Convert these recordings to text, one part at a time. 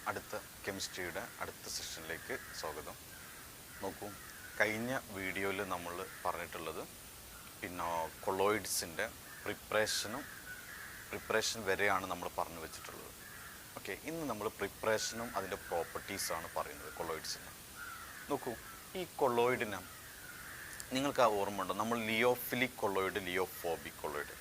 അടുത്ത കെമിസ്ട്രിയുടെ അടുത്ത സെഷനിലേക്ക് സ്വാഗതം. നോക്കൂ, കഴിഞ്ഞ വീഡിയോയിൽ നമ്മൾ പറഞ്ഞിട്ടുള്ളത് കൊളോയിഡ്സിൻ്റെ പ്രിപ്പറേഷൻ വരെയാണ് നമ്മൾ പറഞ്ഞു വെച്ചിട്ടുള്ളത്. ഓക്കെ, ഇന്ന് നമ്മൾ പ്രിപ്പറേഷനും അതിൻ്റെ പ്രോപ്പർട്ടീസാണ് പറയുന്നത് കൊളോയിഡ്സിന്. നോക്കൂ, ഈ കൊളോയിഡിന് നിങ്ങൾക്ക് ആ ഓർമ്മ ഉണ്ടോ? നമ്മൾ ലിയോഫിലിക് കൊളോയിഡ്, ലിയോഫോബിക് കൊളോയിഡ്.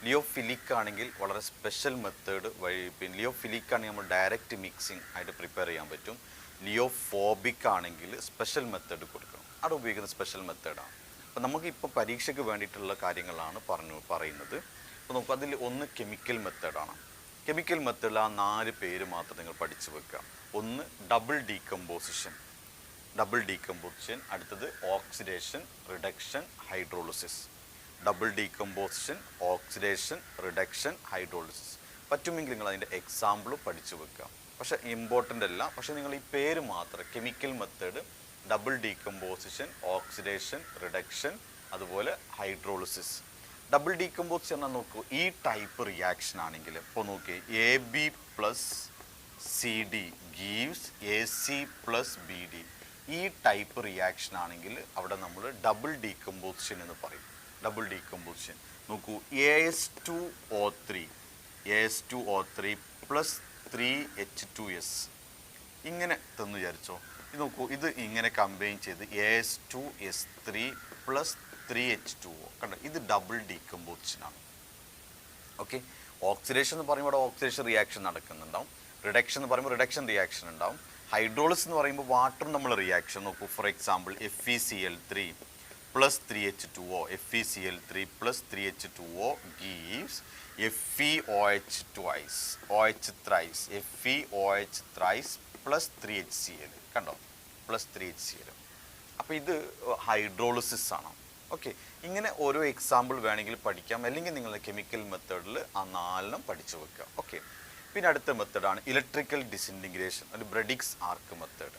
ലിയോഫിലിക് ആണെങ്കിൽ വളരെ സ്പെഷ്യൽ മെത്തേഡ് വഴി, പിന്നെ ലിയോഫിലിക് ആണെങ്കിൽ നമ്മൾ ഡയറക്റ്റ് മിക്സിങ് ആയിട്ട് പ്രിപ്പയർ ചെയ്യാൻ പറ്റും. ലിയോഫോബിക് ആണെങ്കിൽ സ്പെഷ്യൽ മെത്തേഡ് കൊടുക്കണം. അവിടെ ഉപയോഗിക്കുന്ന സ്പെഷ്യൽ മെത്തേഡാണ്. അപ്പോൾ നമുക്കിപ്പോൾ പരീക്ഷയ്ക്ക് വേണ്ടിയിട്ടുള്ള കാര്യങ്ങളാണ് പറയുന്നത്. അപ്പോൾ നമുക്ക് അതിൽ ഒന്ന് കെമിക്കൽ മെത്തേഡാണ്. കെമിക്കൽ മെത്തേഡിൽ ആ 4 പേര് മാത്രം നിങ്ങൾ പഠിച്ചു വെക്കുക. ഒന്ന് ഡബിൾ ഡീകമ്പോസിഷൻ, അടുത്തത് oxidation, reduction, hydrolysis. Double decomposition, oxidation, reduction, hydrolysis. പറ്റുമെങ്കിൽ നിങ്ങൾ അതിൻ്റെ എക്സാമ്പിളും പഠിച്ചു വെക്കുക. പക്ഷേ ഇമ്പോർട്ടൻ്റ് അല്ല. പക്ഷേ നിങ്ങൾ ഈ പേര് മാത്രം, chemical method, double decomposition, oxidation, reduction, അതുപോലെ ഹൈഡ്രോളിസിസ്. ഡബിൾ ഡീകമ്പോസിഷൻ എന്നാൽ നോക്കൂ, ഈ ടൈപ്പ് റിയാക്ഷൻ ആണെങ്കിൽ ഇപ്പോൾ നോക്കി, AB plus CD gives AC plus BD. ഈ ടൈപ്പ് റിയാക്ഷൻ ആണെങ്കിൽ അവിടെ നമ്മൾ ഡബിൾ ഡീകമ്പോസിഷൻ എന്ന് പറയും. ഡബിൾ ഡീകമ്പോസിഷൻ നോക്കൂ, AS2O3 പ്ലസ് 3H2S ഇങ്ങനെ തന്നു വിചാരിച്ചോ. ഇത് നോക്കൂ, ഇത് ഇങ്ങനെ കമ്പൈൻ ചെയ്ത് AS2S3 പ്ലസ് 3H2O കണ്ടോ, ഇത് ഡബിൾ ഡീകമ്പോസിഷനാണ്. ഓക്കെ, ഓക്സിഡേഷൻ എന്ന് പറയുമ്പോൾ അവിടെ ഓക്സിഡേഷൻ റിയാക്ഷൻ നടക്കുന്നുണ്ടാവും. റിഡക്ഷൻ എന്ന് പറയുമ്പോൾ റിഡക്ഷൻ റിയാക്ഷൻ ഉണ്ടാവും. ഹൈഡ്രോളിസിസ് എന്ന് പറയുമ്പോൾ വാട്ടർ നമ്മൾ റിയാക്ഷൻ നോക്കൂ. For example FeCl3 plus 3H2O, FeCl3 plus 3H2O gives FeOH twice, OH thrice, FeOH thrice plus 3HCl കണ്ടോ, പ്ലസ് 3HCl. അപ്പോൾ ഇത് ഹൈഡ്രോളിസിസ് ആണ്. ഓക്കെ, ഇങ്ങനെ ഓരോ എക്സാമ്പിൾ വേണമെങ്കിൽ പഠിക്കാം, അല്ലെങ്കിൽ നിങ്ങൾ കെമിക്കൽ മെത്തേഡിൽ ആ 4 പഠിച്ചു വെക്കുക. ഓക്കെ, പിന്നെ അടുത്ത മെത്തേഡാണ് ഇലക്ട്രിക്കൽ ഡിസിൻറ്റിഗ്രേഷൻ, ഒരു ബ്രെഡിക്സ് ആർക്ക് മെത്തേഡ്.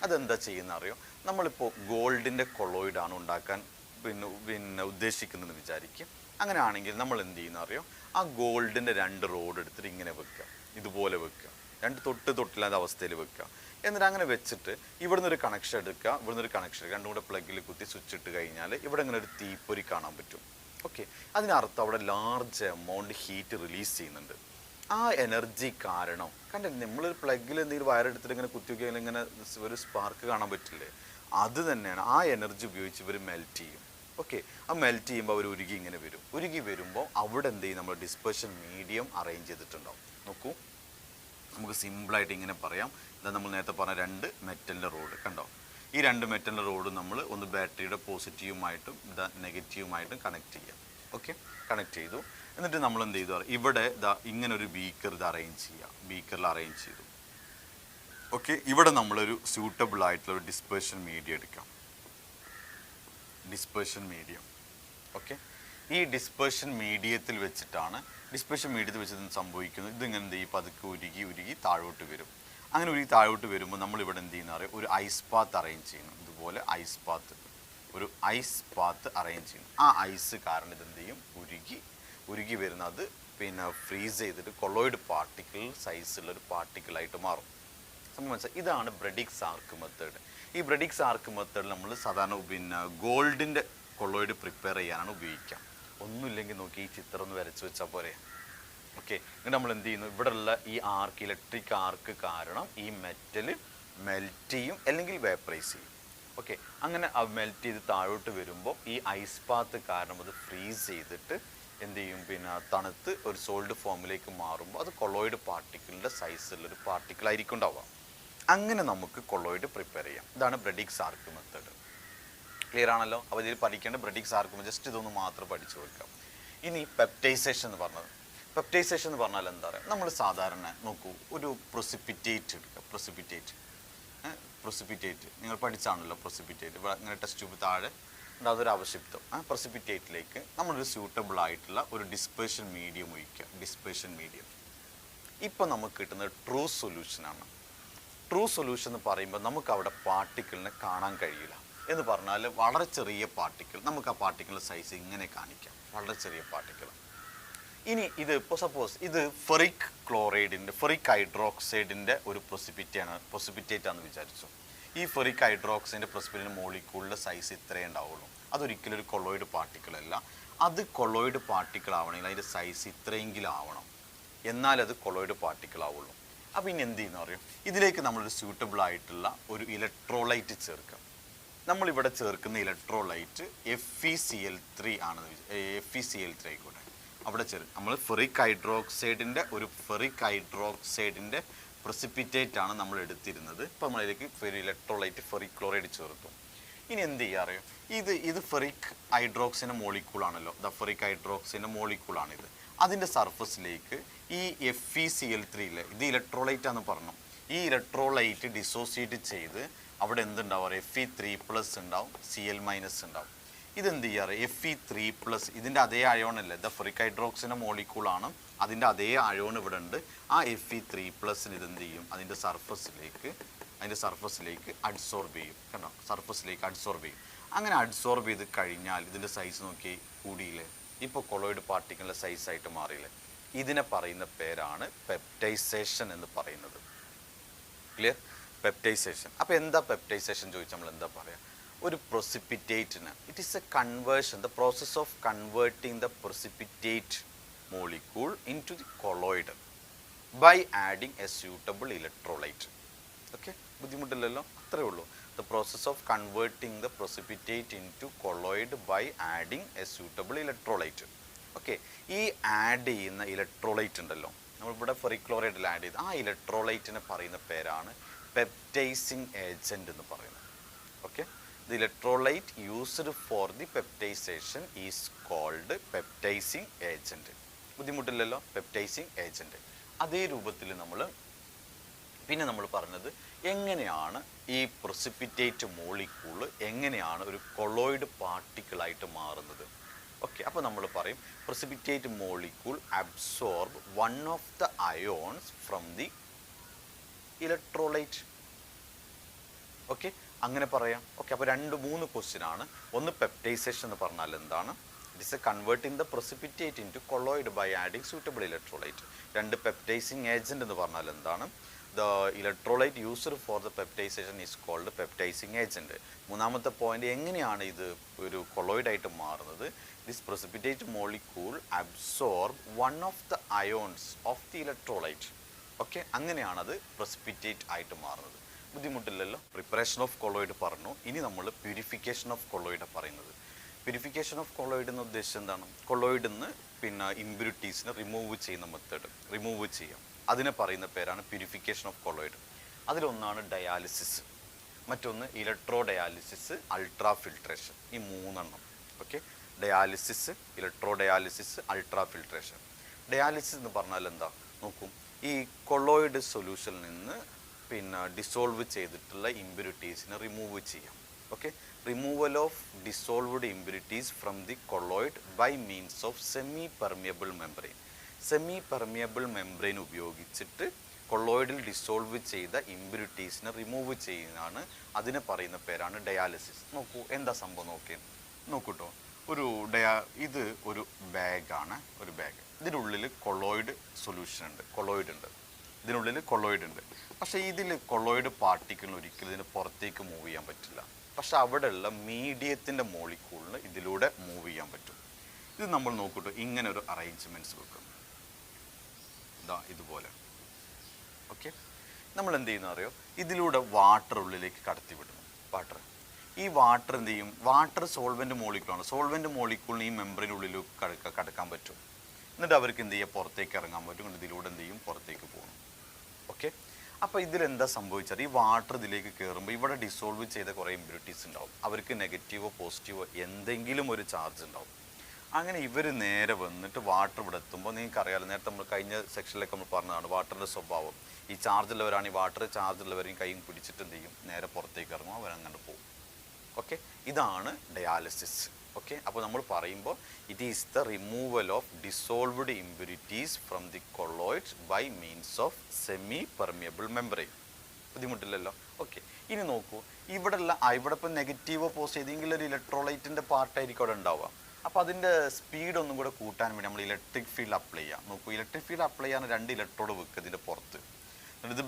അതെന്താ ചെയ്യുന്ന അറിയോ? നമ്മളിപ്പോൾ ഗോൾഡിൻ്റെ കൊളോയിഡാണ് ഉണ്ടാക്കാൻ പിന്നെ ഉദ്ദേശിക്കുന്നതെന്ന് വിചാരിക്കും. അങ്ങനെ ആണെങ്കിൽ നമ്മൾ എന്ത് ചെയ്യുന്ന അറിയോ? ആ ഗോൾഡിൻ്റെ 2 റോഡ് എടുത്തിട്ട് ഇങ്ങനെ വെക്കുക, ഇതുപോലെ വെക്കുക, 2 തൊട്ടില്ലാത്ത അവസ്ഥയിൽ വെക്കുക. എന്നിട്ട് അങ്ങനെ വെച്ചിട്ട് ഇവിടുന്ന് ഒരു കണക്ഷൻ എടുക്കുക, ഇവിടുന്ന് ഒരു കണക്ഷൻ എടുക്കുക, 2 കൂടെ പ്ലഗിൽ കുത്തി സ്വിച്ച് ഇട്ട് കഴിഞ്ഞാൽ ഇവിടെ ഇങ്ങനെ ഒരു തീപ്പൊരി കാണാൻ പറ്റും. ഓക്കെ, അതിനർത്ഥം അവിടെ ലാർജ് എമൗണ്ട് ഹീറ്റ് റിലീസ് ചെയ്യുന്നുണ്ട്. ആ എനർജി കാരണം കണ്ടേ, നമ്മളൊരു പ്ലഗിൽ എന്തെങ്കിലും വയറെടുത്തിട്ട് ഇങ്ങനെ കുത്തിവെക്കുകയാൽ ഇങ്ങനെ ഒരു സ്പാർക്ക് കാണാൻ പറ്റില്ലേ? അത് തന്നെയാണ്. ആ എനർജി ഉപയോഗിച്ച് ഇവർ മെൽറ്റ് ചെയ്യും. ഓക്കെ, ആ മെൽറ്റ് ചെയ്യുമ്പോൾ അവർ ഉരുകി ഇങ്ങനെ വരും. ഉരുകി വരുമ്പോൾ അവിടെ എന്ത് ചെയ്യും? നമ്മൾ ഡിസ്പെർഷൻ മീഡിയം അറേഞ്ച് ചെയ്തിട്ടുണ്ടാവും. നോക്കൂ, നമുക്ക് സിമ്പിളായിട്ട് ഇങ്ങനെ പറയാം. ഇതാ നമ്മൾ നേരത്തെ പറഞ്ഞ 2 മെറ്റലിൻ്റെ റോഡ് കണ്ടോ. ഈ 2 മെറ്റലിൻ്റെ റോഡ് നമ്മൾ ഒന്ന് ബാറ്ററിയുടെ പോസിറ്റീവുമായിട്ടും ഇതാ നെഗറ്റീവുമായിട്ടും കണക്ട് ചെയ്യാം. ഓക്കെ, കണക്ട് ചെയ്തു. എന്നിട്ട് നമ്മൾ എന്ത് ചെയ്തു? ഇവിടെ ഇതാ ഇങ്ങനെ ഒരു ബീക്കർ ഇത് അറേഞ്ച് ചെയ്യാം. ബീക്കറിൽ അറേഞ്ച് ചെയ്തു. ഓക്കെ, ഇവിടെ നമ്മളൊരു സ്യൂട്ടബിൾ ആയിട്ടുള്ള ഒരു ഡിസ്പെർഷൻ മീഡിയം എടുക്കാം. Dispersion medium. ഓക്കെ, ഈ ഡിസ്പെർഷൻ മീഡിയത്തിൽ വെച്ചിട്ടാണ് സംഭവിക്കുന്നത്. ഇതിങ്ങനെ എന്ത് ചെയ്യും? പതുക്കെ ഉരുകി താഴോട്ട് വരും. അങ്ങനെ ഉരുകി താഴോട്ട് വരുമ്പോൾ നമ്മൾ ഇവിടെ എന്ത് ചെയ്യുന്ന അറിയാം? ഒരു ഐസ് പാത്ത് അറേഞ്ച് ചെയ്യണം. ഇതുപോലെ ഒരു ഐസ് പാത്ത് അറേഞ്ച് ചെയ്യണം. ആ ഐസ് കാരണം ഇതെന്ത് ചെയ്യും? ഉരുകി വരുന്നത് പിന്നെ ഫ്രീസ് ചെയ്തിട്ട് കൊളോയിഡ് പാർട്ടിക്കിൾ സൈസുള്ളൊരു പാർട്ടിക്കിളായിട്ട് മാറും. സംഭവം മനസ്സിലായി? ഇതാണ് ബ്രെഡിക്സ് ആർക്ക് മെത്തേഡ്. ഈ ബ്രെഡിക്സ് ആർക്ക് മെത്തേഡിൽ നമ്മൾ സാധാരണ ഗോൾഡിൻ്റെ കൊളോയിഡ് പ്രിപ്പയർ ചെയ്യാനാണ് ഉപയോഗിക്കുക. ഒന്നുമില്ലെങ്കിൽ നോക്കി ഈ ചിത്രം ഒന്ന് വരച്ച് വെച്ചാൽ പോരെ. ഓക്കെ, ഇങ്ങനെ നമ്മൾ എന്ത് ചെയ്യുന്നു? ഇവിടെയുള്ള ഈ ആർക്ക്, ഇലക്ട്രിക് ആർക്ക് കാരണം ഈ മെറ്റൽ മെൽറ്റ് ചെയ്യും, അല്ലെങ്കിൽ വേപ്പറൈസ് ചെയ്യും. ഓക്കെ, അങ്ങനെ മെൽറ്റ് ചെയ്ത് താഴോട്ട് വരുമ്പോൾ ഈ ഐസ് പാത്ത് കാരണം അത് ഫ്രീസ് ചെയ്തിട്ട് എന്ത് ചെയ്യും? പിന്നെ തണുത്ത് ഒരു സോൾഡ് ഫോമിലേക്ക് മാറുമ്പോൾ അത് കൊളോയിഡ് പാർട്ടിക്കിളിൻ്റെ സൈസുള്ളൊരു പാർട്ടിക്കിളായിരിക്കും ഉണ്ടാവുക. അങ്ങനെ നമുക്ക് കൊളോയിഡ് പ്രിപ്പയർ ചെയ്യാം. ഇതാണ് ബ്രെഡിക്സ് ആർക്ക് മെത്തേഡ്. ക്ലിയർ ആണല്ലോ? അപ്പോൾ ഇതിൽ പഠിക്കേണ്ട ബ്രെഡിക്സ് ആർക്ക് ജസ്റ്റ് ഇതൊന്ന് മാത്രം പഠിച്ചു വെക്കാം. ഇനി പെപ്റ്റൈസേഷൻ എന്ന് പറഞ്ഞത്. പെപ്റ്റൈസേഷൻ എന്ന് പറഞ്ഞാൽ എന്താ പറയുക? നമ്മൾ സാധാരണ നോക്കൂ, ഒരു പ്രൊസിപ്പിറ്റേറ്റ് എടുക്കുക. പ്രൊസിപ്പിറ്റേറ്റ് നിങ്ങൾ പഠിച്ചാണല്ലോ. പ്രൊസിപ്പിറ്റേറ്റ് ഇങ്ങനെ ടെസ്റ്റ് ട്യൂബ് താഴെ അതൊരു അവശിപ്തം. പ്രസിപ്പിറ്റേറ്റിലേക്ക് നമ്മളൊരു സ്യൂട്ടബിൾ ആയിട്ടുള്ള ഒരു ഡിസ്പെർഷൻ മീഡിയം ഒഴിക്കുക. ഡിസ്പെർഷൻ മീഡിയം ഇപ്പോൾ നമുക്ക് കിട്ടുന്നത് ട്രൂ സൊല്യൂഷനാണ്. ട്രൂ സൊല്യൂഷൻ എന്ന് പറയുമ്പോൾ നമുക്ക് അവിടെ പാർട്ടിക്കിളിനെ കാണാൻ കഴിയില്ല. എന്ന് പറഞ്ഞാൽ വളരെ ചെറിയ പാർട്ടിക്കിൾ, നമുക്ക് ആ പാർട്ടിക്കിളിൻ്റെ സൈസ് ഇങ്ങനെ കാണിക്കാം. വളരെ ചെറിയ പാർട്ടിക്കിൾ. ഇനി ഇത് ഇപ്പോൾ സപ്പോസ് ഇത് ഫെറിക് ക്ലോറൈഡിൻ്റെ ഫെറിക് ഹൈഡ്രോക്സൈഡിൻ്റെ ഒരു പ്രൊസിപ്പിറ്റേറ്റ് ആണെന്ന് വിചാരിച്ചു. ഈ ഫെറിക് ഹൈഡ്രോക്സൈഡിൻ്റെ പ്രൊസിപ്പിറ്റേറ്റ് മോളിക്യൂളിൻ്റെ സൈസ് ഇത്രയേ ഉണ്ടാവുള്ളൂ. അതൊരിക്കലും ഒരു കൊളോയിഡ് പാർട്ടിക്കിൾ അല്ല. അത് കൊളോയിഡ് പാർട്ടിക്കിൾ ആവണമെങ്കിൽ അതിൻ്റെ സൈസ് ഇത്രയെങ്കിലും ആവണം, എന്നാലത് കൊളോയിഡ് പാർട്ടിക്കിൾ ആവുള്ളൂ. അപ്പോൾ ഇനി എന്ത് ചെയ്യുന്ന പറയും, ഇതിലേക്ക് നമ്മളൊരു സ്യൂട്ടബിൾ ആയിട്ടുള്ള ഒരു ഇലക്ട്രോലൈറ്റ് ചേർക്കാം. നമ്മളിവിടെ ചേർക്കുന്ന ഇലക്ട്രോലൈറ്റ് FeCl3 ആണെന്ന് FeCl3 ആയിക്കോട്ടെ. അവിടെ നമ്മൾ ഫെറിക് ഹൈഡ്രോക്സൈഡിൻ്റെ പ്രസിപ്പിറ്റേറ്റ് ആണ് നമ്മൾ എടുത്തിരുന്നത്. ഇപ്പോൾ നമ്മളിലേക്ക് ഇലക്ട്രോലൈറ്റ് ഫെറിക് ക്ലോറൈഡ് ചേർത്തു. ഇനി എന്ത് ചെയ്യാറിയോ, ഇത് ഫെറിക് ഹൈഡ്രോക്സൈഡിൻ്റെ മോളിക്യൂളാണല്ലോ, ഫെറിക് ഹൈഡ്രോക്സൈഡിൻ്റെ മോളിക്യൂളാണിത്. അതിൻ്റെ സർഫസിലേക്ക് ഈ FeCl3 ഇത് ഇലക്ട്രോലൈറ്റ് ആണെന്ന് പറഞ്ഞു. ഈ ഇലക്ട്രോലൈറ്റ് ഡിസോസിയേറ്റ് ചെയ്ത് അവിടെ എന്തുണ്ടാവും, Fe3+ ഉണ്ടാവും, Cl- ഉണ്ടാവും. ഇതെന്ത് ചെയ്യാറ്, Fe3+, ഇതിൻ്റെ അതേ അയോണല്ലേ, ഫെറിക് ഹൈഡ്രോക്സൈഡിൻ്റെ മോളിക്യൂളാണ്, അതിൻ്റെ അതേ അയോൺ ഇവിടെ ഉണ്ട്. ആ Fe3+ ഇതെന്ത് ചെയ്യും, അതിൻ്റെ സർഫസിലേക്ക് അഡ്സോർബ് ചെയ്യും. കണ്ടോ, സർഫസിലേക്ക് അഡ്സോർബ് ചെയ്യും. അങ്ങനെ അഡ്സോർബ് ചെയ്ത് കഴിഞ്ഞാൽ ഇതിൻ്റെ സൈസ് നോക്കി കൂടിയില്ലേ, ഇപ്പോൾ കൊളോയിഡ് പാർട്ടിക്കിളിൻ്റെ സൈസായിട്ട് മാറിയില്ലേ. ഇതിനെ പറയുന്ന പേരാണ് പെപ്റ്റൈസേഷൻ എന്ന് പറയുന്നത്. Clear, peptization. അപ്പോൾ എന്താ പെപ്റ്റൈസേഷൻ ചോദിച്ചാൽ നമ്മൾ എന്താ പറയുക, ഒരു പ്രൊസിപ്പിറ്റേറ്റിന് it is a conversion, the process of converting the precipitate molecule into the colloid by adding a suitable electrolyte. Okay, ബുദ്ധിമുട്ടില്ലല്ലോ, അത്രേ ഉള്ളൂ. The process of converting the precipitate into colloid by adding a suitable electrolyte. Okay, ഈ add ചെയ്യുന്ന electrolyte ഉണ്ടല്ലോ, നമ്മളിവിടെ ferric ക്ലോറൈഡിൽ add ചെയ്ത് ആ ഇലക്ട്രോലൈറ്റിനെ പറയുന്ന പേരാണ് പെപ്റ്റൈസിങ് ഏജൻറ്റ് എന്ന് പറയുന്നത്. Okay, the electrolyte used for the peptization is called peptizing agent. ബുദ്ധിമുട്ടില്ലല്ലോ, പെപ്റ്റൈസിങ് ഏജൻറ്റ്. അതേ രൂപത്തിൽ പിന്നെ നമ്മൾ പറഞ്ഞത് എങ്ങനെയാണ് ഈ പ്രസിപ്പിറ്റേറ്റ് മോളിക്യൂൾ എങ്ങനെയാണ് ഒരു കൊളോയിഡ് പാർട്ടിക്കിളായിട്ട് മാറുന്നത്. ഓക്കെ, അപ്പോൾ നമ്മൾ പറയും precipitate molecule absorb one of the ions from the electrolyte. Okay, അങ്ങനെ പറയാം. ഓക്കെ, അപ്പോൾ 2-3 ക്വസ്റ്റ്യൻ ആണ്. ഒന്ന് പെപ്റ്റൈസേഷൻ എന്ന് പറഞ്ഞാൽ എന്താണ്, it is a converting the precipitate into colloid by adding suitable electrolyte. 2 peptizing agent എന്ന് പറഞ്ഞാൽ എന്താണ്, the electrolyte used for the peptization is called peptizing agent. 3-ാമത്തെ പോയിന്റ്, എങ്ങനെയാണ് ഇത് ഒരു കൊളോയിഡായിട്ട് മാറുന്നത്, this precipitate molecule absorb one of the ions of the electrolyte. Okay, അങ്ങനെയാണത് പ്രസിപ്പിറ്റേറ്റ് ആയിട്ട് മാറുന്നത്. ബുദ്ധിമുട്ടില്ലല്ലോ. പ്രിപ്പറേഷൻ ഓഫ് കൊളോയിഡ് പറഞ്ഞു. ഇനി നമ്മൾ പ്യൂരിഫിക്കേഷൻ ഓഫ് കൊളോയിഡ് പറയുന്നത്. പ്യൂരിഫിക്കേഷൻ ഓഫ് കൊളോയിഡ് എന്ന ഉദ്ദേശം എന്താണ്, കൊളോയിഡിൽ നിന്ന് ഇമ്പ്യൂരിറ്റീസിനെ റിമൂവ് ചെയ്യുന്ന മെത്തേഡ്, റിമൂവ് ചെയ്യാം, അതിനെ പറയുന്ന പേരാണ് പ്യൂരിഫിക്കേഷൻ ഓഫ് കൊളോയിഡ്. അതിലൊന്നാണ് ഡയാലിസിസ്, മറ്റൊന്ന് ഇലക്ട്രോ ഡയാലിസിസ്, അൾട്രാ ഫിൽട്രേഷൻ. ഈ 3 okay, dialysis, electro dialysis, ultra filtration. Dialysis എന്ന് പറഞ്ഞാൽ എന്താ നോക്കും, ഈ കൊളോയിഡ് സൊല്യൂഷനിൽ നിന്ന് ഡിസോൾവ് ചെയ്തിട്ടുള്ള ഇമ്പ്യൂരിറ്റീസിനെ റിമൂവ് ചെയ്യാം. Okay, removal of dissolved impurities from the colloid by means of semi permeable membrane. Semi permeable membrane ഉപയോഗിച്ചിട്ട് കൊളോയിഡിൽ ഡിസോൾവ് ചെയ്ത ഇമ്പ്യൂരിറ്റീസിനെ റിമൂവ് ചെയ്യുന്നതാണ്, അതിനെ പറയുന്ന പേരാണ് ഡയാലിസിസ്. നോക്കൂ എന്താ സംഭവം നോക്കൂട്ടോ. ഇത് ഒരു ബാഗാണ്, ഒരു ബാഗ്. ഇതിനുള്ളിൽ കൊളോയിഡ് സൊല്യൂഷൻ ഉണ്ട്, ഇതിനുള്ളിൽ കൊളോയിഡ് ഉണ്ട്. പക്ഷേ ഇതിൽ കൊളോയിഡ് പാർട്ടിക്കിളിന് ഒരിക്കലും ഇതിന് പുറത്തേക്ക് മൂവ് ചെയ്യാൻ പറ്റില്ല. പക്ഷെ അവിടെയുള്ള മീഡിയത്തിൻ്റെ മോളിക്യൂളിന് ഇതിലൂടെ മൂവ് ചെയ്യാൻ പറ്റും. ഇത് നമ്മൾ നോക്കൂട്ടോ, ഇങ്ങനെ ഒരു അറേഞ്ച്മെൻറ്റ്സ് വെക്കും, ഇതുപോലെ. ഓക്കെ, നമ്മൾ എന്ത് ചെയ്യുന്ന അറിയോ, ഇതിലൂടെ വാട്ടർ ഉള്ളിലേക്ക് കടത്തി വിടുന്നു. ഈ വാട്ടർ എന്ത് ചെയ്യും, വാട്ടർ സോൾവെൻ്റ് മോളിക്യൂളാണ്. സോൾവെൻ്റ് മോളിക്യൂളിന് ഈ മെമ്പറിനുള്ളിൽ കടക്കാൻ പറ്റും. എന്നിട്ട് അവർക്ക് എന്ത് ചെയ്യുക, പുറത്തേക്ക് ഇറങ്ങാൻ പറ്റും. ഇതിലൂടെ എന്ത് ചെയ്യും, പുറത്തേക്ക് പോകും. ഓക്കെ, അപ്പോൾ ഇതിലെന്താ സംഭവിച്ചാൽ, ഈ വാട്ടർ ഇതിലേക്ക് കയറുമ്പോൾ ഇവിടെ ഡിസോൾവ് ചെയ്ത കുറേ ഇമ്പ്യൂരിറ്റീസ് ഉണ്ടാവും. അവർക്ക് നെഗറ്റീവോ പോസിറ്റീവോ എന്തെങ്കിലും ഒരു ചാർജ് ഉണ്ടാവും. അങ്ങനെ ഇവർ നേരെ വന്നിട്ട് വാട്ടർ ഇവിടെ എത്തുമ്പോൾ, നിങ്ങൾക്കറിയാലോ, നേരത്തെ നമ്മൾ കഴിഞ്ഞ സെക്ഷനിലേക്ക് നമ്മൾ പറഞ്ഞതാണ് വാട്ടറിൻ്റെ സ്വഭാവം. ഈ ചാർജുള്ളവരാണ്, ഈ വാട്ടർ ചാർജുള്ളവരെയും കൈയും പിടിച്ചിട്ട് എന്ത് ചെയ്യും, നേരെ പുറത്തേക്ക് ഇറങ്ങും, അവരങ്ങനെ പോകും. ഓക്കെ, ഇതാണ് ഡയാലിസിസ്. ഓക്കെ, അപ്പോൾ നമ്മൾ പറയുമ്പോൾ it is the removal of dissolved impurities from the colloids by means of semi permeable membrane. ബുദ്ധിമുട്ടില്ലല്ലോ. ഓക്കെ, ഇനി നോക്കൂ, ഇവിടെ ഇപ്പം നെഗറ്റീവോ പോസിറ്റീവോ ഏതെങ്കിലും ഒരു ഇലക്ട്രോലൈറ്റിൻ്റെ പാർട്ടായിരിക്കും അവിടെ ഉണ്ടാവുക. അപ്പോൾ അതിൻ്റെ സ്പീഡ് ഒന്നും കൂടെ കൂട്ടാൻ വേണ്ടി നമ്മൾ ഇലക്ട്രിക് ഫീൽഡ് അപ്ലൈ ചെയ്യാം. നോക്കൂ, ഇലക്ട്രിക് ഫീൽഡ് അപ്ലൈ ചെയ്യാൻ 2 ഇലക്ട്രോഡ് വെക്കുക ഇതിൻ്റെ പുറത്ത്. ഇത്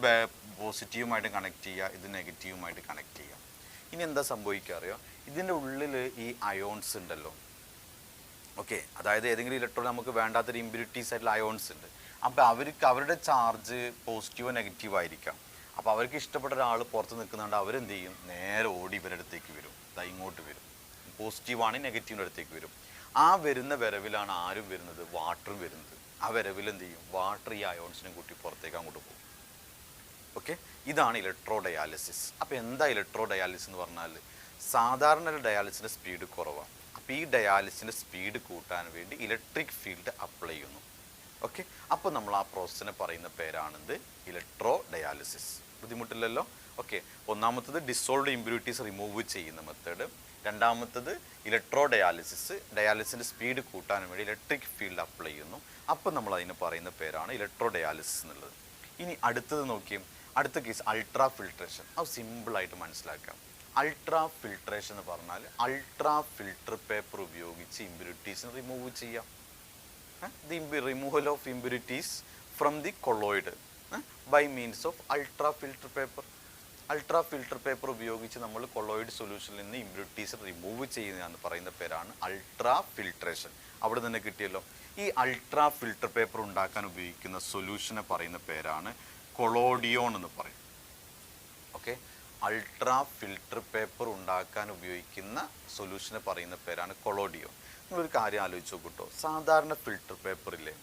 പോസിറ്റീവുമായിട്ട് കണക്ട് ചെയ്യുക, ഇത് നെഗറ്റീവുമായിട്ട് കണക്ട് ചെയ്യുക. ഇനി എന്താ സംഭവിക്കുക അറിയോ? ഇതിൻ്റെ ഉള്ളിൽ ഈ അയോൺസ് ഉണ്ടല്ലോ, ഓക്കെ, അതായത് ഏതെങ്കിലും ഇലക്ട്രോൺ നമുക്ക് വേണ്ടാത്തൊരു ഇമ്പ്യൂരിറ്റീസ് ആയിട്ടുള്ള അയോൺസ് ഉണ്ട്. അപ്പോൾ അവരുടെ ചാർജ് പോസിറ്റീവോ നെഗറ്റീവ് ആയിരിക്കാം. അപ്പോൾ അവർക്ക് ഇഷ്ടപ്പെട്ട ഒരാൾ പുറത്ത് നിൽക്കുന്നുണ്ട്, അവരെന്ത് ചെയ്യും? നേരെ ഓടി ഇവരുടെ അടുത്തേക്ക് വരും, ഇങ്ങോട്ട് വരും. പോസിറ്റീവാണ് നെഗറ്റീവിൻ്റെ അടുത്തേക്ക് വരും. ആ വരുന്ന വരവിലാണ് ആരും വരുന്നത്? വാട്ടറും വരുന്നത്. ആ വരവിൽ എന്ത് ചെയ്യും? വാട്ടർ ഈ അയോൺസിനെ കൂട്ടി പുറത്തേക്ക് അങ്ങോട്ട് പോകും. ഓക്കെ, ഇതാണ് ഇലക്ട്രോ ഡയാലിസിസ്. അപ്പോൾ എന്താ ഇലക്ട്രോ ഡയാലിസിസ് എന്ന് പറഞ്ഞാൽ, സാധാരണ ഒരു ഡയാലിസിൻ്റെ സ്പീഡ് കുറവാണ്. അപ്പോൾ ഈ ഡയാലിസിൻ്റെ സ്പീഡ് കൂട്ടാൻ വേണ്ടി ഇലക്ട്രിക് ഫീൽഡ് അപ്ലൈ ചെയ്യുന്നു. ഓക്കെ, അപ്പോൾ നമ്മൾ ആ പ്രോസസ്സിനെ പറയുന്ന പേരാണിത് ഇലക്ട്രോ ഡയാലിസിസ്. ബുദ്ധിമുട്ടില്ലല്ലോ? ഓക്കെ, ഒന്നാമത്തത് ഡിസോൾവ്ഡ് ഇമ്പ്യൂരിറ്റീസ് റിമൂവ് ചെയ്യുന്ന മെത്തേഡ്. രണ്ടാമത്തത് ഇലക്ട്രോ ഡയാലിസിസ്, ഡയാലിസിൻ്റെ സ്പീഡ് കൂട്ടാൻ വേണ്ടി ഇലക്ട്രിക് ഫീൽഡ് അപ്ലൈ ചെയ്യുന്നു. അപ്പോൾ നമ്മൾ അതിന് പറയുന്ന പേരാണ് ഇലക്ട്രോ ഡയാലിസിസ് എന്നുള്ളത്. ഇനി അടുത്തത് നോക്കിയും, അടുത്ത കേസ് അൾട്രാ ഫിൽട്രേഷൻ. അത് സിമ്പിളായിട്ട് മനസ്സിലാക്കാം. അൾട്രാ ഫിൽട്രേഷൻ എന്ന് പറഞ്ഞാൽ അൾട്രാ ഫിൽട്ടർ പേപ്പർ ഉപയോഗിച്ച് ഇമ്പ്യൂരിറ്റീസിന് റിമൂവ് ചെയ്യാം. The removal of impurities from the colloid by means of ultra filter paper. Ultra filter paper ഉപയോഗിച്ച് നമ്മൾ കൊളോയിഡ് സൊല്യൂഷനിൽ നിന്ന് ഇമ്പ്യൂരിറ്റീസ് റിമൂവ് ചെയ്യുന്നതെന്ന് പറയുന്ന പേരാണ് അൾട്രാ ഫിൽട്രേഷൻ. അവിടെ നിന്ന് കിട്ടിയല്ലോ. ഈ അൾട്രാ ഫിൽട്ടർ പേപ്പർ ഉണ്ടാക്കാൻ ഉപയോഗിക്കുന്ന സൊല്യൂഷനെ പറയുന്ന പേരാണ് കൊളോഡിയോൺ എന്ന് പറയും. ഓക്കെ, അൾട്രാ ഫിൽട്ടർ പേപ്പർ ഉണ്ടാക്കാൻ ഉപയോഗിക്കുന്ന സൊല്യൂഷനെ പറയുന്ന പേരാണ് കൊളോഡിയോൺ. നിങ്ങളൊരു കാര്യം ആലോചിച്ച് നോക്കൂട്ടോ, സാധാരണ ഫിൽട്ടർ പേപ്പറില്ലേ,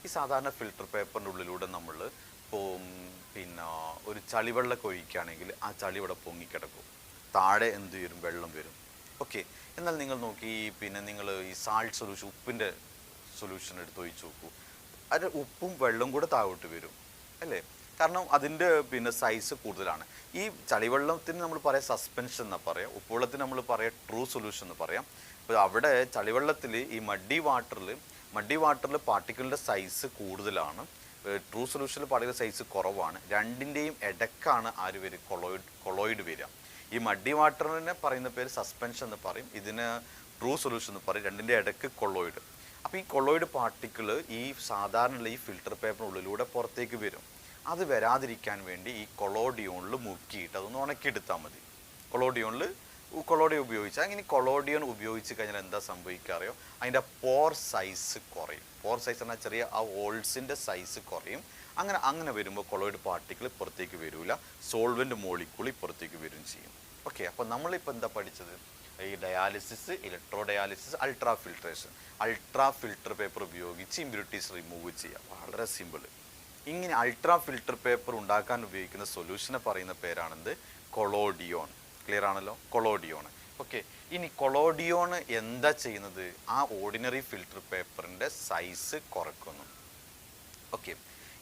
ഈ സാധാരണ ഫിൽട്ടർ പേപ്പറിൻ്റെ ഉള്ളിലൂടെ നമ്മൾ ഇപ്പോൾ പിന്നെ ഒരു ചളിവെള്ളമൊക്കെ ഒഴിക്കുകയാണെങ്കിൽ ആ ചളി ഇവിടെ പൊങ്ങിക്കിടക്കും, താഴെ എന്ത് വരും? വെള്ളം വരും. ഓക്കെ, എന്നാൽ നിങ്ങൾ നോക്കി പിന്നെ നിങ്ങൾ ഈ സാൾട്ട് സൊല്യൂഷൻ, ഉപ്പിൻ്റെ സൊല്യൂഷൻ എടുത്ത് ഒഴിച്ച് നോക്കൂ, അത് ഉപ്പും വെള്ളവും കൂടെ താഴോട്ട് വരും അല്ലേ? കാരണം അതിൻ്റെ പിന്നെ സൈസ് കൂടുതലാണ്. ഈ ചളിവെള്ളത്തിന് നമ്മൾ പറയാം സസ്പെൻഷൻ എന്നാണ് പറയാം, ഉപ്പുവെള്ളത്തിന് നമ്മൾ പറയാം ട്രൂ സൊല്യൂഷൻ എന്ന് പറയാം. അപ്പോൾ അവിടെ ചളിവെള്ളത്തിൽ ഈ മഡി വാട്ടറിൽ പാർട്ടിക്കിളിൻ്റെ സൈസ് കൂടുതലാണ്, ട്രൂ സൊല്യൂഷനിൽ പാർട്ടിക്കിൾ സൈസ് കുറവാണ്. രണ്ടിൻ്റെയും ഇടക്കാണ് ആര് വരും? കൊളോയിഡ് വരിക. ഈ മഡി വാട്ടറിനെ പറയുന്ന പേര് സസ്പെൻഷൻ എന്ന് പറയും, ഇതിന് ട്രൂ സൊല്യൂഷൻ എന്ന് പറയും. രണ്ടിൻ്റെ ഇടയ്ക്ക് കൊളോയിഡ്. അപ്പോൾ ഈ കൊളോയിഡ് പാർട്ടിക്കിൾ ഈ സാധാരണ ഈ ഫിൽട്ടർ പേപ്പറിനുള്ളിലൂടെ പുറത്തേക്ക് വരും. അത് വരാതിരിക്കാൻ വേണ്ടി ഈ കൊളോഡിയോണിൽ മുക്കിയിട്ട് അതൊന്ന് ഉണക്കിയെടുത്താൽ മതി. കൊളോഡിയോൺ ഉപയോഗിച്ചാൽ അങ്ങനെ കൊളോഡിയോൺ ഉപയോഗിച്ച് കഴിഞ്ഞാൽ എന്താ സംഭവിക്കാറിയോ? അതിൻ്റെ പോർ സൈസ് കുറയും. പോർ സൈസ് എന്നാൽ ചെറിയ ആ ഹോൾസിൻ്റെ സൈസ് കുറയും. അങ്ങനെ വരുമ്പോൾ കൊളോയിഡ് പാർട്ടിക്കിൾ പുറത്തേക്ക് വരില്ല, സോൾവെൻ്റ് മോളിക്യൂൾ പുറത്തേക്ക് വരികയും ചെയ്യും. ഓക്കെ, അപ്പോൾ നമ്മളിപ്പോൾ എന്താ പഠിച്ചത്? ഈ dialysis, electro dialysis, ultra filtration. Ultra filter paper ഉപയോഗിച്ച് ഇമ്പ്യൂരിറ്റീസ് റിമൂവ് ചെയ്യുക, വളരെ സിമ്പിൾ. ഇങ്ങനെ അൾട്രാ ഫിൽട്ടർ പേപ്പർ ഉണ്ടാക്കാൻ ഉപയോഗിക്കുന്ന സൊല്യൂഷനെ പറയുന്ന പേരാണെന്ത്? കൊളോഡിയോൺ. ക്ലിയർ ആണല്ലോ? കൊളോഡിയോൺ. ഓക്കെ, ഇനി കൊളോഡിയോൺ എന്താ ചെയ്യുന്നത്? ആ ഓർഡിനറി ഫിൽട്ടർ പേപ്പറിൻ്റെ സൈസ് കുറക്കുന്നു. ഓക്കെ,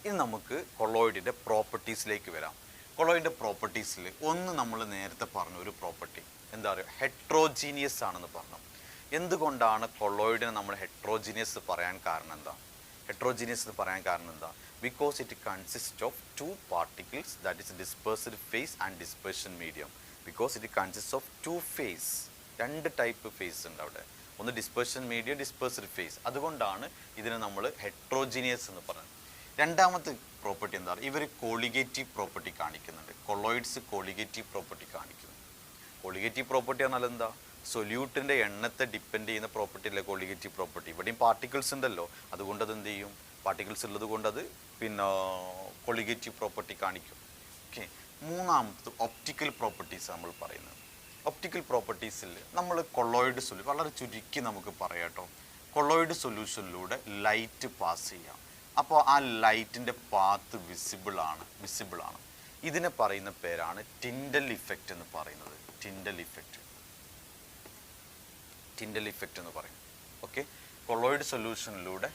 ഇനി നമുക്ക് കൊളോയിഡിൻ്റെ പ്രോപ്പർട്ടീസിലേക്ക് വരാം. കൊളോയിഡിൻ്റെ പ്രോപ്പർട്ടീസിൽ ഒന്ന് നമ്മൾ നേരത്തെ പറഞ്ഞ ഒരു പ്രോപ്പർട്ടി എന്താ പറയുക? ഹെട്രോജീനിയസ് ആണെന്ന് പറഞ്ഞു. എന്തുകൊണ്ടാണ് കൊളോയിഡിനെ നമ്മൾ ഹെട്രോജീനിയസ് പറയാൻ കാരണം എന്താ? ഹെട്രോജീനിയസ് എന്ന് പറയാൻ കാരണം എന്താ? Because it consists of two particles, that is dispersed phase and dispersion medium. Because it consists of two phase, രണ്ട് ടൈപ്പ് ഫേസ് ഉണ്ട് അവിടെ. ഒന്ന് ഡിസ്പെർഷൻ മീഡിയം, ഡിസ്പെർസ്ഡ് ഫേസ്. അതുകൊണ്ടാണ് ഇതിനെ നമ്മൾ ഹെട്രോജീനിയസ് എന്ന് പറയുന്നത്. രണ്ടാമത്തെ പ്രോപ്പർട്ടി എന്താ പറയുക? ഇവർ കോളിഗേറ്റീവ് പ്രോപ്പർട്ടി കാണിക്കുന്നുണ്ട്. കൊളോയിഡ്സ് കോളിഗേറ്റീവ് പ്രോപ്പർട്ടി കാണിക്കുന്നു. കോളിഗേറ്റീവ് പ്രോപ്പർട്ടി പറഞ്ഞാൽ എന്താ? സൊല്യൂട്ടിൻ്റെ എണ്ണത്തെ ഡിപ്പെൻഡ് ചെയ്യുന്ന പ്രോപ്പർട്ടി അല്ലേ കോളിഗേറ്റീവ് പ്രോപ്പർട്ടി. ഇവിടെയും പാർട്ടിക്കിൾസ് ഉണ്ടല്ലോ, അതുകൊണ്ട് അത് എന്ത് ചെയ്യും? പാർട്ടിക്കിൾസ് ഉള്ളത് കൊണ്ട് അത് പിന്നെ കൊളിഗേറ്റീവ് പ്രോപ്പർട്ടി കാണിക്കും. ഓക്കെ, മൂന്നാമത് ഒപ്റ്റിക്കൽ പ്രോപ്പർട്ടീസ് നമ്മൾ പറയുന്നത്. ഒപ്റ്റിക്കൽ പ്രോപ്പർട്ടീസിൽ നമ്മൾ കൊളോയിഡ് സൊല്യൂഷൻ വളരെ ചുരുക്കി നമുക്ക് പറയാം കേട്ടോ. കൊളോയിഡ് സൊല്യൂഷനിലൂടെ ലൈറ്റ് പാസ് ചെയ്യാം. അപ്പോൾ ആ ലൈറ്റിൻ്റെ പാത്ത് വിസിബിൾ ആണ്. ഇതിനെ പറയുന്ന പേരാണ് ടിൻഡൽ ഇഫക്റ്റ് എന്ന് പറയുന്നത്. ടിൻഡൽ ഇഫക്റ്റ് എന്ന് പറയും. ഓക്കെ, കൊളോയിഡ് സൊല്യൂഷനിലൂടെ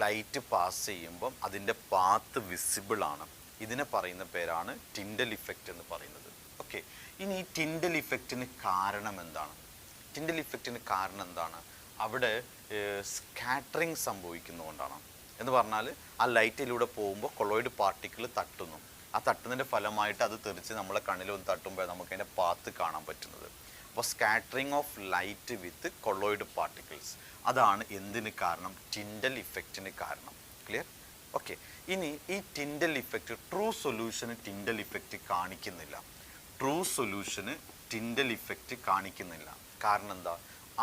ലൈറ്റ് പാസ് ചെയ്യുമ്പം അതിൻ്റെ പാത്ത് വിസിബിൾ ആണ്. ഇതിനെ പറയുന്ന പേരാണ് ടിൻഡൽ ഇഫക്റ്റ് എന്ന് പറയുന്നത്. ഓക്കെ, ഇനി ഈ ടിൻഡൽ ഇഫക്റ്റിന് കാരണം എന്താണ്? അവിടെ സ്കാറ്ററിങ് സംഭവിക്കുന്നതുകൊണ്ടാണ്. എന്ന് പറഞ്ഞാൽ ആ ലൈറ്റിലൂടെ പോകുമ്പോൾ കൊളോയിഡ് പാർട്ടിക്കിൾ തട്ടുന്നു. ആ തട്ടുന്നതിൻ്റെ ഫലമായിട്ട് അത് തെറിച്ച് നമ്മളെ കണ്ണിലൊന്ന് തട്ടുമ്പോൾ നമുക്ക് അതിൻ്റെ പാത്ത് കാണാൻ പറ്റുന്നത്. അപ്പോൾ scattering of light with colloid particles. അതാണ് എന്തിന് കാരണം? ടിൻഡൽ ഇഫക്റ്റിന് കാരണം. ക്ലിയർ? ഓക്കെ. ഇനി ഈ ടിൻഡൽ ഇഫക്റ്റ് ട്രൂ സൊല്യൂഷന് ടിൻഡൽ ഇഫക്റ്റ് കാണിക്കുന്നില്ല. ട്രൂ സൊല്യൂഷന് ടിൻഡൽ ഇഫക്റ്റ് കാണിക്കുന്നില്ല. കാരണം എന്താ?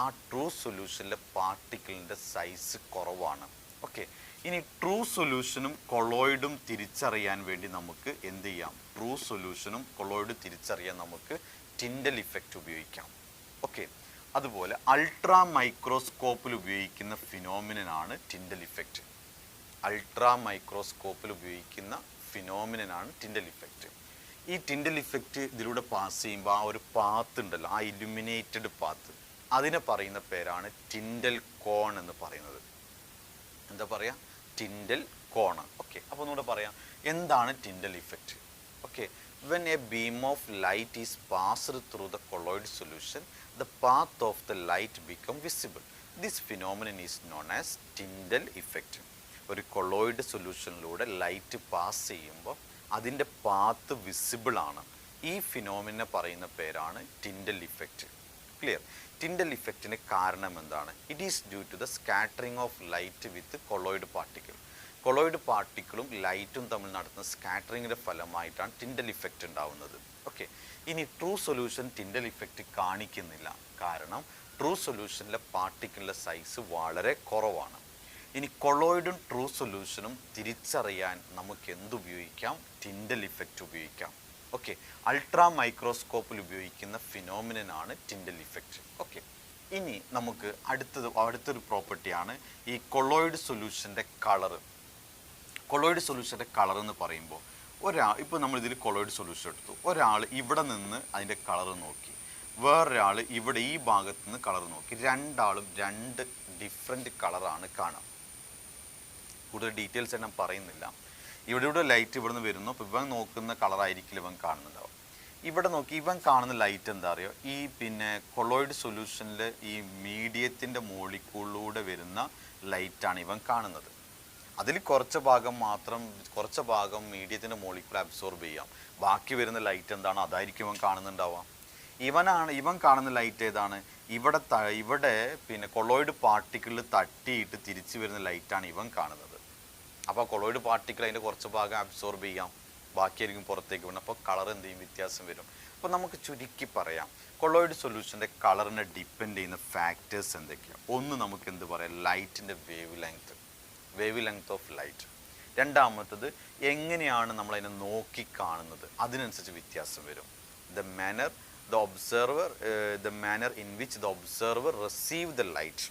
ആ ട്രൂ സൊല്യൂഷനിലെ പാർട്ടിക്കിളിൻ്റെ സൈസ് കുറവാണ്. ഓക്കെ. ഇനി ട്രൂ സൊല്യൂഷനും കൊളോയിഡും തിരിച്ചറിയാൻ വേണ്ടി നമുക്ക് എന്ത് ചെയ്യാം? ട്രൂ സൊല്യൂഷനും കൊളോയിഡ് തിരിച്ചറിയാൻ നമുക്ക് ടിൻഡൽ ഇഫക്റ്റ് ഉപയോഗിക്കാം. ഓക്കെ. അതുപോലെ അൾട്രാ മൈക്രോസ്കോപ്പിൽ ഉപയോഗിക്കുന്ന ഫിനോമിനനാണ് ടിൻഡൽ ഇഫക്റ്റ്. അൾട്രാ മൈക്രോസ്കോപ്പിൽ ഉപയോഗിക്കുന്ന ഫിനോമിനനാണ് ടിൻഡൽ ഇഫക്റ്റ്. ഈ ടിൻഡൽ ഇഫക്റ്റ് ഇതിലൂടെ പാസ് ചെയ്യുമ്പോൾ ആ ഒരു പാത്ത് ഉണ്ടല്ലോ, ആ ഇലുമിനേറ്റഡ് പാത്ത്, അതിനെ പറയുന്ന പേരാണ് ടിൻഡൽ കോൺ എന്ന് പറയുന്നത്. എന്താ പറയുക? ടിൻഡൽ കോൺ. ഓക്കെ. അപ്പോൾ ഒന്നുകൂടെ പറയാം, എന്താണ് Tyndall effect? Okay. When a beam of light is passed through the colloid solution, the path of the light become visible. This phenomenon is known as Tyndall effect. ഒരു colloid സൊല്യൂഷനിലൂടെ light pass ചെയ്യുമ്പോൾ അതിൻ്റെ path visible ആണ്. ഈ ഫിനോമിനെ പറയുന്ന പേരാണ് Tyndall effect. Clear? Tyndall ഇഫക്റ്റിന് കാരണം എന്താണ്? It is due to the scattering of light with colloid particle. Colloid പാർട്ടിക്കിളും ലൈറ്റും തമ്മിൽ നടത്തുന്ന സ്കാറ്ററിങ്ങിൻ്റെ ഫലമായിട്ടാണ് ടിൻഡൽ ഇഫക്റ്റ് ഉണ്ടാവുന്നത്. ഓക്കെ. ഇനി ട്രൂ സൊല്യൂഷൻ ടിൻഡൽ ഇഫക്റ്റ് കാണിക്കുന്നില്ല. കാരണം ട്രൂ സൊല്യൂഷനിലെ പാർട്ടിക്കിളിൻ്റെ സൈസ് വളരെ കുറവാണ്. ഇനി കൊളോയിഡും ട്രൂ സൊല്യൂഷനും തിരിച്ചറിയാൻ നമുക്ക് എന്തുപയോഗിക്കാം? ടിൻഡൽ ഇഫക്റ്റ് ഉപയോഗിക്കാം. ഓക്കെ. അൾട്രാ മൈക്രോസ്കോപ്പിൽ ഉപയോഗിക്കുന്ന ഫിനോമിനനാണ് ടിൻഡൽ ഇഫക്റ്റ്. ഓക്കെ. ഇനി നമുക്ക് അടുത്തൊരു പ്രോപ്പർട്ടിയാണ് ഈ കൊളോയിഡ് സൊല്യൂഷൻ്റെ കളറ്. കൊളോയിഡ് സൊല്യൂഷൻ്റെ കളർ എന്ന് പറയുമ്പോൾ ഇപ്പോൾ നമ്മളിതിൽ കൊളോയിഡ് സൊല്യൂഷൻ എടുത്തു. ഒരാൾ ഇവിടെ നിന്ന് അതിൻ്റെ കളർ നോക്കി, വേറൊരാൾ ഇവിടെ ഈ ഭാഗത്ത് നിന്ന് കളർ നോക്കി. രണ്ടാളും രണ്ട് ഡിഫറെൻറ്റ് കളറാണ് കാണാം. കൂടുതൽ ഡീറ്റെയിൽസ് ഞാൻ പറയുന്നില്ല. ഇവിടെ ലൈറ്റ് ഇവിടെ നിന്ന് വരുന്നു. അപ്പോൾ ഇവൻ നോക്കുന്ന കളറായിരിക്കില്ല ഇവൻ കാണുന്നുണ്ടാവും. ഇവിടെ നോക്കി ഇവൻ കാണുന്ന ലൈറ്റ് എന്താ അറിയോ? ഈ കൊളോയിഡ് സൊല്യൂഷനിൽ ഈ മീഡിയത്തിൻ്റെ മോളിക്കൂളിലൂടെ വരുന്ന ലൈറ്റാണ് ഇവൻ കാണുന്നത്. അതിൽ കുറച്ച് ഭാഗം മീഡിയത്തിൻ്റെ മോളിക്കൂൾ അബ്സോർബ് ചെയ്യാം. ബാക്കി വരുന്ന ലൈറ്റ് എന്താണോ അതായിരിക്കും ഇവൻ കാണുന്നുണ്ടാവാം. ഇവൻ കാണുന്ന ലൈറ്റ് ഏതാണ്? ഇവിടെ കൊളോയിഡ് പാർട്ടിക്കിളിൽ തട്ടിയിട്ട് തിരിച്ചു വരുന്ന ലൈറ്റാണ് ഇവൻ കാണുന്നത്. അപ്പോൾ കൊളോയിഡ് പാർട്ടിക്കിൾ അതിൻ്റെ കുറച്ച് ഭാഗം അബ്സോർബ് ചെയ്യാം, ബാക്കിയായിരിക്കും പുറത്തേക്ക് വീണത്. അപ്പോൾ കളർ എന്ത് ചെയ്യും? വ്യത്യാസം വരും. അപ്പോൾ നമുക്ക് ചുരുക്കി പറയാം, കൊളോയിഡ് സൊല്യൂഷൻ്റെ കളറിനെ ഡിപ്പെൻഡ് ചെയ്യുന്ന ഫാക്ടേഴ്സ് എന്തൊക്കെയാണ്? ഒന്ന് നമുക്ക് എന്ത് പറയാം? ലൈറ്റിൻ്റെ വേവ് ലെങ്ത് ഓഫ് ലൈറ്റ്. രണ്ടാമത്തത് എങ്ങനെയാണ് നമ്മളതിനെ നോക്കി കാണുന്നത്, അതിനനുസരിച്ച് വ്യത്യാസം വരും. The manner in which the observer receive the light.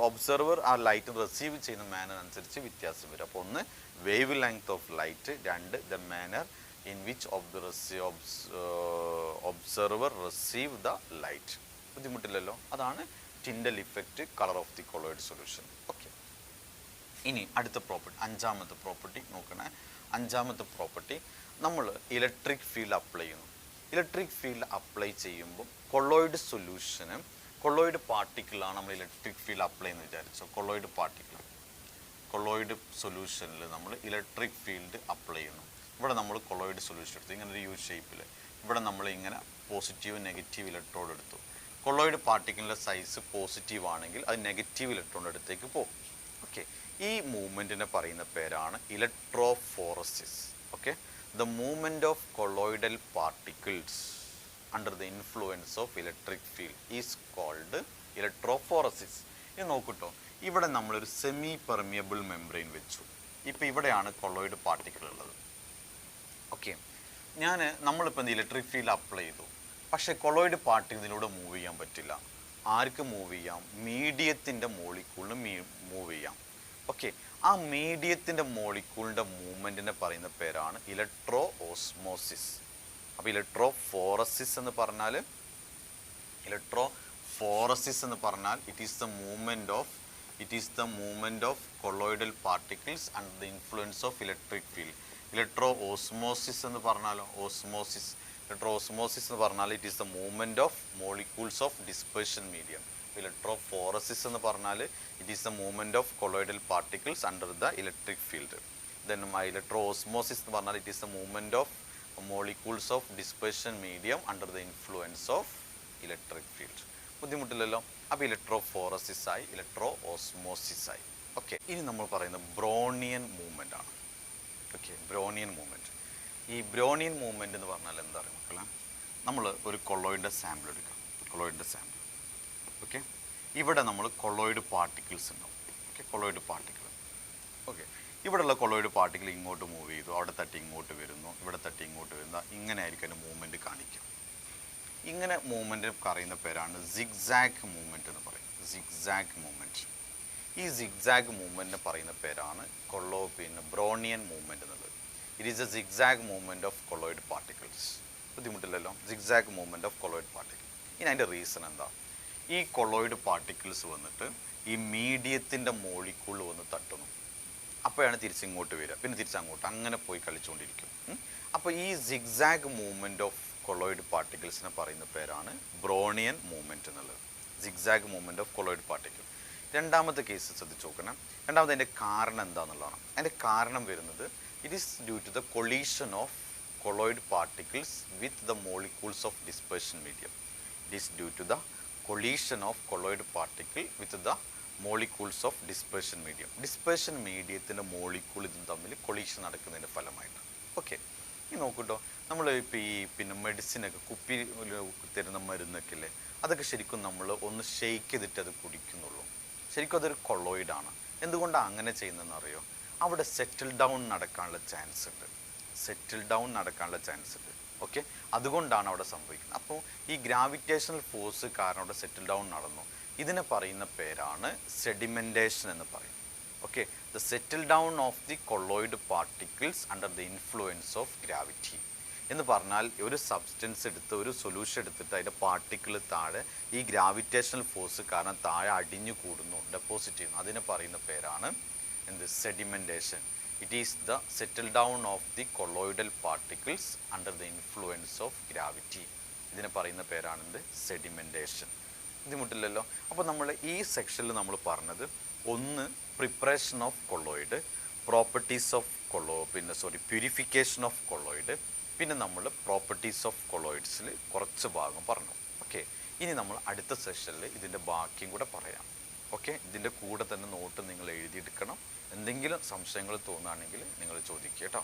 Observer ആ ലൈറ്റ് റിസീവ് ചെയ്യുന്ന മാനർ അനുസരിച്ച് വ്യത്യാസം വരും. അപ്പോൾ ഒന്ന് വേവ് ലെങ്ത് ഓഫ് ലൈറ്റ്, രണ്ട് the manner in which observer receive the light. ബുദ്ധിമുട്ടില്ലല്ലോ? അതാണ് Tyndall effect, colour of the colloid solution. Okay. ഇനി അടുത്ത പ്രോപ്പർട്ടി, അഞ്ചാമത്തെ പ്രോപ്പർട്ടി നോക്കണേ. അഞ്ചാമത്തെ പ്രോപ്പർട്ടി, നമ്മൾ ഇലക്ട്രിക് ഫീൽഡ് അപ്ലൈ ചെയ്യുന്നു. ഇലക്ട്രിക് ഫീൽഡ് അപ്ലൈ ചെയ്യുമ്പോൾ കൊളോയിഡ് പാർട്ടിക്കിളാണ് നമ്മൾ ഇലക്ട്രിക് ഫീൽഡ് അപ്ലൈ എന്ന് വിചാരിച്ചോ. കൊളോയിഡ് സൊല്യൂഷനിൽ നമ്മൾ ഇലക്ട്രിക് ഫീൽഡ് അപ്ലൈ ചെയ്യുന്നു. ഇവിടെ നമ്മൾ കൊളോയിഡ് സൊല്യൂഷൻ എടുത്തു, ഇങ്ങനെ ഒരു യു ഷേപ്പിൽ. ഇവിടെ നമ്മൾ ഇങ്ങനെ പോസിറ്റീവ് നെഗറ്റീവ് ഇലക്ട്രോഡ് എടുത്തു. കൊളോയിഡ് പാർട്ടിക്കിളിൻ്റെ സൈസ് പോസിറ്റീവ് ആണെങ്കിൽ അത് നെഗറ്റീവ് ഇലക്ട്രോണിൻ്റെ അടുത്തേക്ക് പോകും. ഓക്കെ. ഈ മൂവ്മെൻറ്റിനെ പറയുന്ന പേരാണ് electrophoresis. Okay. The movement of colloidal particles under the influence of electric field is called electrophoresis. ഇത് നോക്കൂട്ടോ, ഇവിടെ നമ്മളൊരു സെമി പെർമിയബിൾ മെംബ്രെയിൻ വെച്ചു. ഇപ്പോൾ ഇവിടെയാണ് കൊളോയിഡ് പാർട്ടിക്കിൾ ഉള്ളത്. ഓക്കെ. നമ്മളിപ്പോൾ എന്ത് ഇലക്ട്രിക് ഫീൽഡ് അപ്ലൈ ചെയ്തു, പക്ഷേ കൊളോയിഡ് പാർട്ടിക്കിൾ ഇതിലൂടെ മൂവ് ചെയ്യാൻ പറ്റില്ല. ആർക്ക് മൂവ് ചെയ്യാം? മീഡിയത്തിൻ്റെ മോളിക്കൂളിന് മൂവ് ചെയ്യാം. ഓക്കെ. ആ മീഡിയത്തിൻ്റെ മോളിക്കൂളിൻ്റെ മൂവ്മെൻറ്റിനെ പറയുന്ന പേരാണ് ഇലക്ട്രോ ഓസ്മോസിസ്. അപ്പോൾ ഇലക്ട്രോഫോറസിസ് എന്ന് പറഞ്ഞാൽ it is the movement of colloidal particles under the influence of electric field. Electro osmosis എന്ന് പറഞ്ഞാൽ it is the movement of molecules of dispersion medium. Electrophoresis എന്ന് പറഞ്ഞാൽ it is the movement of colloidal particles under the electric field. Then electro osmosis എന്ന് പറഞ്ഞാൽ it is the movement of molecules of dispersion medium under the influence of electric field. ബുദ്ധിമുട്ടില്ലല്ലോ? അപ്പോൾ electrophoresis ആയി, electro osmosis ആയി. Okay, ഇനി നമ്മൾ പറയുന്നത് Brownian movement ആണ്. Okay, Brownian movement. ഈ ബ്രോണിയൻ മൂവ്മെൻറ്റ് എന്ന് പറഞ്ഞാൽ എന്താ പറയുക മക്കളെ, നമ്മൾ ഒരു കൊളോയിഡിൻ്റെ സാമ്പിൾ എടുക്കാം. കൊളോയിഡിൻ്റെ സാമ്പിൾ. ഓക്കെ, ഇവിടെ നമ്മൾ കൊളോയിഡ് പാർട്ടിക്കിൾസ് ഉണ്ടാവും. Okay, colloid particle. ഓക്കെ, ഇവിടെയുള്ള കൊളോയിഡ് പാർട്ടിക്കിൾ ഇങ്ങോട്ട് മൂവ് ചെയ്തു, അവിടെ തട്ടി ഇങ്ങോട്ട് വരുന്നു, ഇവിടെ തട്ടി ഇങ്ങോട്ട് വരുന്ന, ഇങ്ങനെ ആയിരിക്കും അതിൻ്റെ മൂവ്മെൻറ്റ് കാണിക്കുക. ഇങ്ങനെ മൂവ്മെൻറ്റ് പറയുന്ന പേരാണ് സിഗ്സാഗ് മൂവ്മെൻറ്റ് എന്ന് പറയും. Zigzag movement. ഈ സിഗ്സാഗ് മൂവ്മെൻറ്റിന് പറയുന്ന പേരാണ് ബ്രോണിയൻ മൂവ്മെൻറ്റ് എന്നുള്ളത്. It is a zigzag movement of colloid particles. ബുദ്ധിമുട്ടില്ലല്ലോ, zigzag movement of colloid particle. ഇനി അതിൻ്റെ റീസൺ എന്താ? ഈ കൊളോയിഡ് പാർട്ടിക്കിൾസ് വന്നിട്ട് ഈ മീഡിയത്തിൻ്റെ മോളിക്യൂൾ വന്ന് തട്ടുന്നു. അപ്പോഴാണ് തിരിച്ചിങ്ങോട്ട് വരിക, പിന്നെ തിരിച്ചങ്ങോട്ട്, അങ്ങനെ പോയി കളിച്ചുകൊണ്ടിരിക്കും. അപ്പോൾ ഈ സിഗ്സാഗ് മൂവ്മെൻറ്റ് ഓഫ് കൊളോയിഡ് പാർട്ടിക്കിൾസിനെ പറയുന്ന പേരാണ് ബ്രോണിയൻ മൂവ്മെൻറ്റ് എന്നുള്ളത്. Zigzag movement of colloid particle. രണ്ടാമത്തെ കേസ് ശ്രദ്ധിച്ച് നോക്കണം. രണ്ടാമത് അതിൻ്റെ കാരണം എന്താണെന്നുള്ളതാണ്. അതിൻ്റെ കാരണം വരുന്നത് it is due to the collision of colloid particles with the molecules of dispersion medium. It is due to the collision of colloid particle with the molecules of dispersion medium. Dispersion മീഡിയത്തിൻ്റെ molecule ഇതും തമ്മിൽ collision നടക്കുന്നതിൻ്റെ ഫലമായിട്ട്. Okay, ഈ നോക്കൂട്ടോ, നമ്മൾ ഇപ്പോൾ ഈ മെഡിസിനൊക്കെ കുപ്പി തരുന്ന മരുന്നൊക്കെ ഇല്ലേ, അതൊക്കെ ശരിക്കും നമ്മൾ ഒന്ന് ഷെയ്ക്ക് ചെയ്തിട്ട് അത് കുടിക്കുന്നുള്ളൂ. ശരിക്കും അതൊരു കൊളോയിഡാണ്. എന്തുകൊണ്ടാണ് അങ്ങനെ ചെയ്യുന്നതെന്ന് അറിയോ? അവിടെ സെറ്റിൽ ഡൗൺ നടക്കാനുള്ള ചാൻസ് ഉണ്ട്. സെറ്റിൽ ഡൗൺ നടക്കാനുള്ള ചാൻസ് ഉണ്ട്. ഓക്കെ, അതുകൊണ്ടാണ് അവിടെ സംഭവിക്കുന്നത്. അപ്പോൾ ഈ ഗ്രാവിറ്റേഷണൽ ഫോഴ്സ് കാരണം അവിടെ സെറ്റിൽ ഡൗൺ നടന്നു. ഇതിനെ പറയുന്ന പേരാണ് സെഡിമെൻറ്റേഷൻ എന്ന് പറയും. Okay, the settle down of the colloid particles under the influence of gravity എന്ന് പറഞ്ഞാൽ ഒരു സബ്സ്റ്റൻസ് എടുത്ത്, ഒരു സൊല്യൂഷൻ എടുത്തിട്ട് അതിൻ്റെ പാർട്ടിക്കിൾ താഴെ ഈ ഗ്രാവിറ്റേഷണൽ ഫോഴ്സ് കാരണം താഴെ അടിഞ്ഞു കൂടുന്നു, ഡെപ്പോസിറ്റ് ചെയ്യുന്നു. അതിനെ പറയുന്ന പേരാണ് എന്ത്? Sedimentation. It is the settle down of the colloidal particles under the influence of gravity. ഇതിനെ പറയുന്ന പേരാണ് എന്ത്? സെഡിമെൻറ്റേഷൻ. ബുദ്ധിമുട്ടില്ലല്ലോ. അപ്പോൾ നമ്മൾ ഈ സെക്ഷനിൽ നമ്മൾ പറഞ്ഞത് ഒന്ന് preparation of colloid, properties of purification of colloid, പിന്നെ നമ്മൾ പ്രോപ്പർട്ടീസ് ഓഫ് കൊളോയിഡ്സിൽ കുറച്ച് ഭാഗം പറഞ്ഞു. ഓക്കെ, ഇനി നമ്മൾ അടുത്ത സെഷനിൽ ഇതിൻ്റെ ബാക്കിയും കൂടെ പറയാം. ഓക്കെ, ഇതിൻ്റെ കൂടെ തന്നെ നോട്ട് നിങ്ങൾ എഴുതിയെടുക്കണം. എന്തെങ്കിലും സംശയങ്ങൾ തോന്നുകയാണെങ്കിൽ നിങ്ങൾ ചോദിക്കുക കേട്ടോ.